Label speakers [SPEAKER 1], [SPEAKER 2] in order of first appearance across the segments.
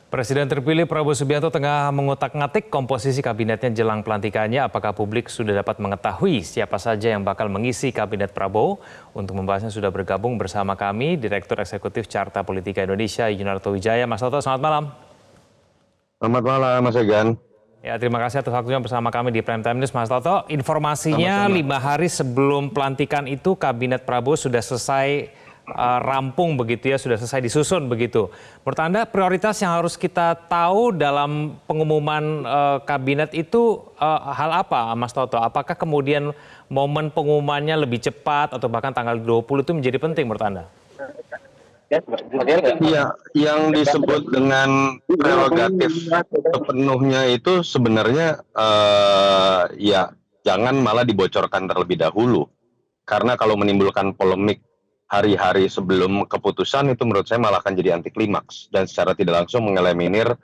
[SPEAKER 1] Presiden terpilih Prabowo Subianto tengah mengutak-ngatik komposisi kabinetnya jelang pelantikannya. Apakah publik sudah dapat mengetahui siapa saja yang bakal mengisi kabinet Prabowo? Untuk membahasnya sudah bergabung bersama kami Direktur Eksekutif Carta Politika Indonesia, Yunarto Wijaya. Mas Toto, selamat malam.
[SPEAKER 2] Selamat malam, Mas Egan.
[SPEAKER 1] Ya, terima kasih atas waktunya bersama kami di Prime Time News, Mas Toto. Informasinya
[SPEAKER 2] Sama-sama.
[SPEAKER 1] 5 hari sebelum pelantikan itu kabinet Prabowo sudah selesai rampung begitu ya, sudah selesai disusun begitu. Menurut Anda prioritas yang harus kita tahu dalam pengumuman kabinet itu hal apa, Mas Toto? Apakah kemudian momen pengumumannya lebih cepat atau bahkan tanggal 20 itu menjadi penting menurut Anda?
[SPEAKER 2] Iya, yang disebut dengan prerogatif sepenuhnya itu sebenarnya ya jangan malah dibocorkan terlebih dahulu. Karena kalau menimbulkan polemik hari-hari sebelum keputusan itu menurut saya malah akan jadi anti klimaks dan secara tidak langsung mengeliminir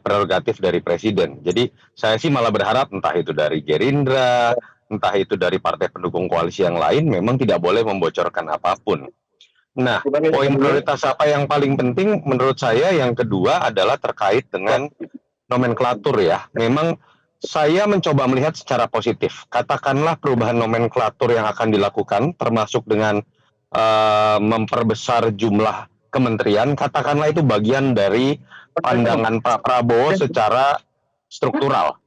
[SPEAKER 2] prerogatif dari presiden. Jadi saya sih malah berharap entah itu dari Gerindra, entah itu dari partai pendukung koalisi yang lain memang tidak boleh membocorkan apapun. Nah, poin prioritas apa yang paling penting menurut saya yang kedua adalah terkait dengan nomenklatur ya. Memang saya mencoba melihat secara positif. Katakanlah perubahan nomenklatur yang akan dilakukan termasuk dengan memperbesar jumlah kementerian, katakanlah itu bagian dari pandangan Pak Prabowo secara struktural.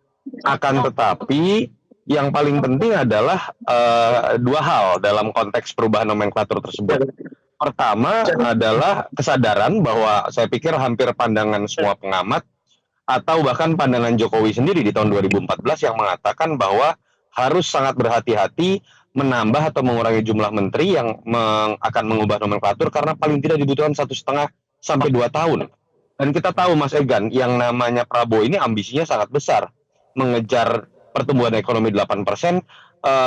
[SPEAKER 2] Akan tetapi yang paling penting adalah dua hal dalam konteks perubahan nomenklatur tersebut. Pertama adalah kesadaran bahwa saya pikir hampir pandangan semua pengamat atau bahkan pandangan Jokowi sendiri di tahun 2014 yang mengatakan bahwa harus sangat berhati-hati menambah atau mengurangi jumlah menteri yang akan mengubah nomenklatur karena paling tidak dibutuhkan 1,5 sampai 2 tahun. Dan kita tahu Mas Egan, yang namanya Prabowo ini ambisinya sangat besar, mengejar pertumbuhan ekonomi 8%,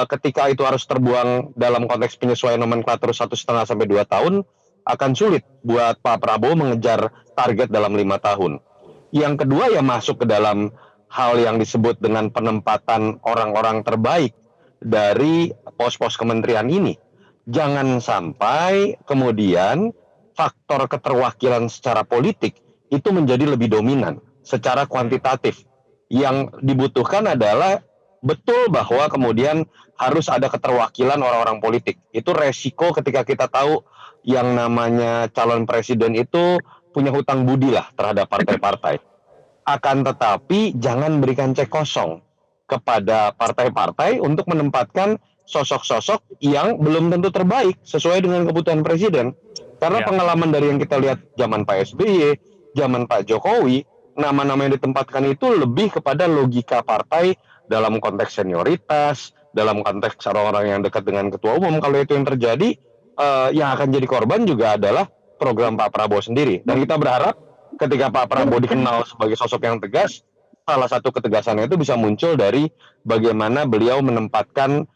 [SPEAKER 2] ketika itu harus terbuang dalam konteks penyesuaian nomenklatur 1,5 sampai 2 tahun, akan sulit buat Pak Prabowo mengejar target dalam 5 tahun. Yang kedua ya masuk ke dalam hal yang disebut dengan penempatan orang-orang terbaik dari pos-pos kementerian ini. Jangan sampai kemudian faktor keterwakilan secara politik itu menjadi lebih dominan secara kuantitatif. Yang dibutuhkan adalah betul bahwa kemudian harus ada keterwakilan orang-orang politik. Itu resiko ketika kita tahu yang namanya calon presiden itu punya hutang budi lah terhadap partai-partai. Akan tetapi jangan berikan cek kosong kepada partai-partai untuk menempatkan sosok-sosok yang belum tentu terbaik sesuai dengan kebutuhan presiden. Karena pengalaman dari yang kita lihat zaman Pak SBY, zaman Pak Jokowi, nama-nama yang ditempatkan itu lebih kepada logika partai dalam konteks senioritas, dalam konteks orang-orang yang dekat dengan ketua umum. Kalau itu yang terjadi, yang akan jadi korban juga adalah program Pak Prabowo sendiri. Dan kita berharap ketika Pak Prabowo dikenal sebagai sosok yang tegas, salah satu ketegasannya itu bisa muncul dari bagaimana beliau menempatkan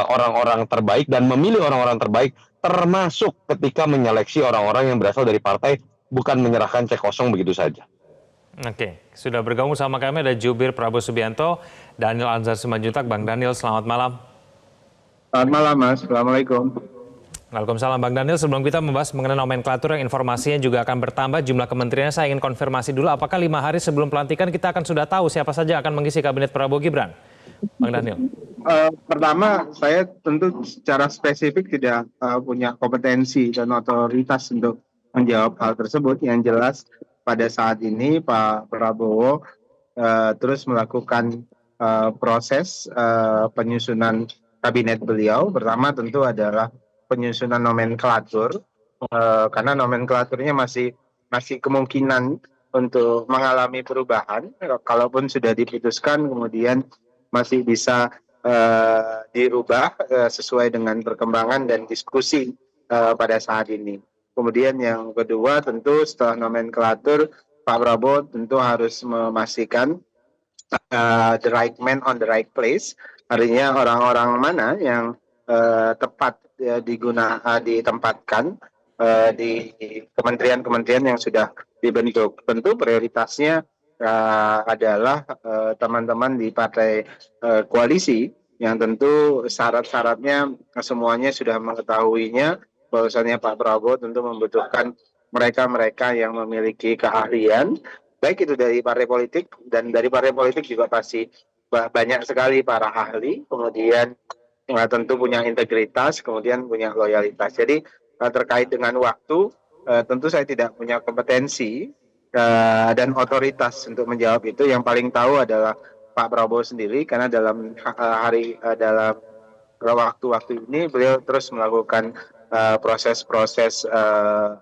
[SPEAKER 2] orang-orang terbaik dan memilih orang-orang terbaik, termasuk ketika menyeleksi orang-orang yang berasal dari partai, bukan menyerahkan cek kosong begitu saja.
[SPEAKER 1] Oke, sudah bergabung sama kami ada Jubir Prabowo Subianto, Daniel Anzar Simanjuntak. Bang Daniel, selamat malam.
[SPEAKER 3] Selamat malam, Mas. Assalamualaikum.
[SPEAKER 1] Waalaikumsalam Bang Daniel. Sebelum kita membahas mengenai nomenklatur yang informasinya juga akan bertambah jumlah kementeriannya, saya ingin konfirmasi dulu apakah 5 hari sebelum pelantikan kita akan sudah tahu siapa saja akan mengisi kabinet Prabowo Gibran? Bang Daniel.
[SPEAKER 3] Pertama, saya tentu secara spesifik tidak punya kompetensi dan otoritas untuk menjawab hal tersebut. Yang jelas pada saat ini Pak Prabowo terus melakukan proses penyusunan kabinet beliau. Pertama tentu adalah penyusunan nomenklatur, karena nomenklaturnya masih kemungkinan untuk mengalami perubahan. Kalaupun sudah diputuskan, kemudian masih bisa dirubah sesuai dengan perkembangan dan diskusi pada saat ini. Kemudian yang kedua tentu setelah nomenklatur, Pak Prabowo tentu harus memastikan the right man on the right place, artinya orang-orang mana yang tepat ditempatkan di kementerian-kementerian yang sudah dibentuk. Tentu prioritasnya adalah teman-teman di partai koalisi yang tentu syarat-syaratnya semuanya sudah mengetahuinya, bahwasannya Pak Prabowo tentu membutuhkan mereka-mereka yang memiliki keahlian, baik itu dari partai politik, dan dari partai politik juga pasti banyak sekali para ahli, kemudian tentu punya integritas, kemudian punya loyalitas. Jadi terkait dengan waktu, tentu saya tidak punya kompetensi dan otoritas untuk menjawab itu. Yang paling tahu adalah Pak Prabowo sendiri, karena dalam dalam waktu-waktu ini beliau terus melakukan proses-proses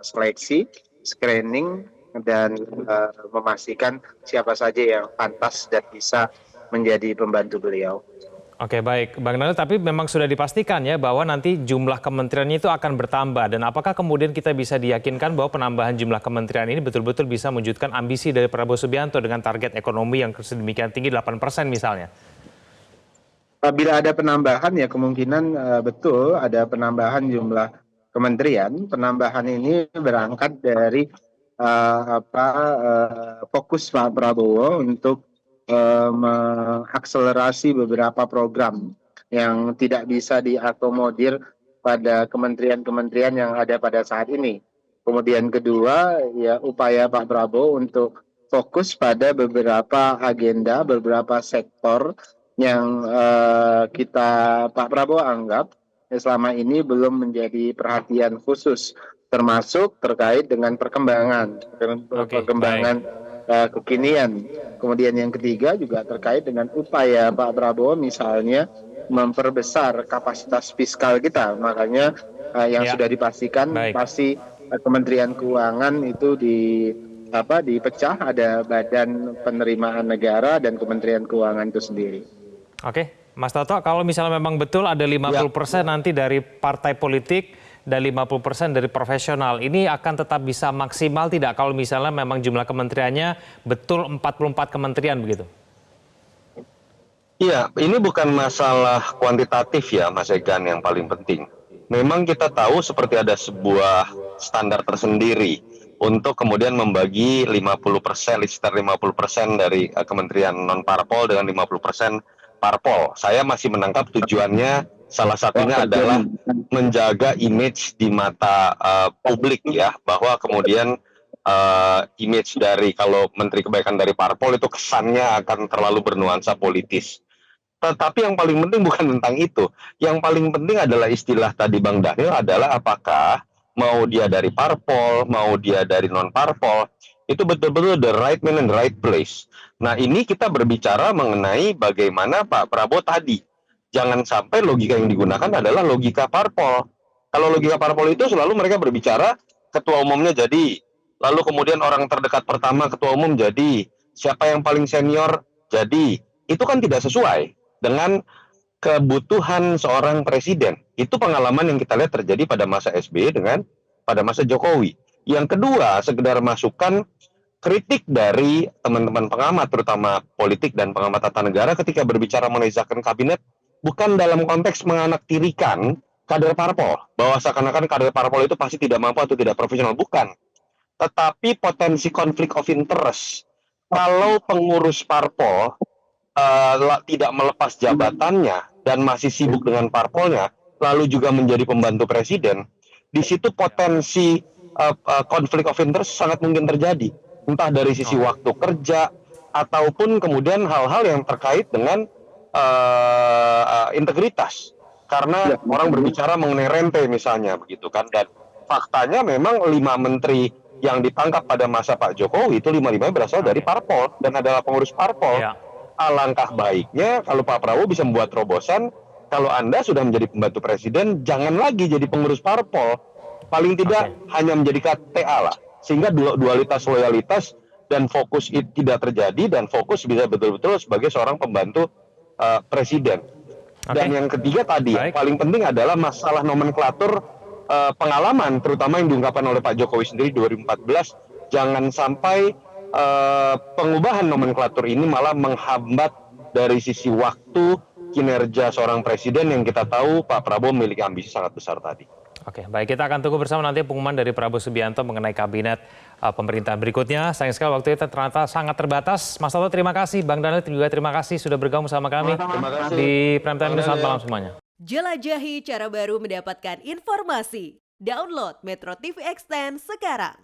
[SPEAKER 3] seleksi, screening, dan memastikan siapa saja yang pantas dan bisa menjadi pembantu beliau.
[SPEAKER 1] Oke, baik, Bang Daniel, tapi memang sudah dipastikan ya bahwa nanti jumlah kementeriannya itu akan bertambah, dan apakah kemudian kita bisa diyakinkan bahwa penambahan jumlah kementerian ini betul-betul bisa mewujudkan ambisi dari Prabowo Subianto dengan target ekonomi yang sedemikian tinggi 8% misalnya?
[SPEAKER 3] Bila ada penambahan ya kemungkinan betul ada penambahan jumlah kementerian. Penambahan ini berangkat dari fokus Pak Prabowo untuk mengakselerasi beberapa program yang tidak bisa diakomodir pada kementerian-kementerian yang ada pada saat ini. Kemudian kedua, ya upaya Pak Prabowo untuk fokus pada beberapa agenda, beberapa sektor yang Pak Prabowo anggap selama ini belum menjadi perhatian khusus, termasuk terkait dengan perkembangan kekinian. Kemudian yang ketiga juga terkait dengan upaya Pak Prabowo misalnya memperbesar kapasitas fiskal kita. Makanya yang sudah dipastikan pasti Kementerian Keuangan itu dipecah, ada Badan Penerimaan Negara dan Kementerian Keuangan itu sendiri.
[SPEAKER 1] Oke, Mas Toto, kalau misalnya memang betul ada 50% nanti dari partai politik dan 50% dari profesional, ini akan tetap bisa maksimal tidak kalau misalnya memang jumlah kementeriannya betul 44 kementerian begitu?
[SPEAKER 2] Iya, ini bukan masalah kuantitatif ya, Mas Egan, yang paling penting. Memang kita tahu seperti ada sebuah standar tersendiri untuk kemudian membagi 50%, sekitar 50% dari kementerian non-parpol dengan 50% parpol. Saya masih menangkap tujuannya salah satunya adalah menjaga image di mata publik ya, bahwa kemudian image dari kalau Menteri Kebaikan dari parpol itu kesannya akan terlalu bernuansa politis. Tetapi yang paling penting bukan tentang itu. Yang paling penting adalah istilah tadi Bang Daniel adalah apakah mau dia dari parpol, mau dia dari non-parpol, itu betul-betul the right man and the right place. Nah ini kita berbicara mengenai bagaimana Pak Prabowo tadi. Jangan sampai logika yang digunakan adalah logika parpol. Kalau logika parpol itu selalu mereka berbicara ketua umumnya jadi, lalu kemudian orang terdekat pertama ketua umum jadi, siapa yang paling senior jadi. Itu kan tidak sesuai dengan kebutuhan seorang presiden. Itu pengalaman yang kita lihat terjadi pada masa SBY dengan pada masa Jokowi. Yang kedua, sekedar masukan kritik dari teman-teman pengamat, terutama politik dan pengamat tata negara ketika berbicara mengenai zakon kabinet, bukan dalam konteks menganaktirikan kader parpol, bahwa seakan-akan kader parpol itu pasti tidak mampu atau tidak profesional, bukan. Tetapi potensi konflik of interest. Kalau pengurus parpol tidak melepas jabatannya dan masih sibuk dengan parpolnya, lalu juga menjadi pembantu presiden, di situ potensi konflik of interest sangat mungkin terjadi, entah dari sisi waktu kerja ataupun kemudian hal-hal yang terkait dengan integritas, karena orang berbicara mengenai rente misalnya begitu kan, dan faktanya memang 5 menteri yang ditangkap pada masa Pak Jokowi itu 5-5 berasal dari parpol dan adalah pengurus parpol. Alangkah baiknya kalau Pak Prabowo bisa membuat terobosan, kalau Anda sudah menjadi pembantu presiden, jangan lagi jadi pengurus parpol. Paling tidak hanya menjadi KTA lah. Sehingga dualitas loyalitas dan fokus itu tidak terjadi, dan fokus bisa betul-betul sebagai seorang pembantu presiden. Dan yang ketiga tadi, yang paling penting adalah masalah nomenklatur pengalaman, terutama yang diungkapkan oleh Pak Jokowi sendiri 2014, jangan sampai pengubahan nomenklatur ini malah menghambat dari sisi waktu kinerja seorang presiden yang kita tahu Pak Prabowo memiliki ambisi sangat besar tadi.
[SPEAKER 1] Oke, baik, kita akan tunggu bersama nanti pengumuman dari Prabowo Subianto mengenai kabinet pemerintahan berikutnya. Sayang sekali waktu itu ternyata sangat terbatas. Mas Toto terima kasih, Bang Daniel juga terima kasih sudah bergabung sama kami di Prime Time News. Selamat malam semuanya.
[SPEAKER 4] Jelajahi cara baru mendapatkan informasi. Download Metro TV Extend sekarang.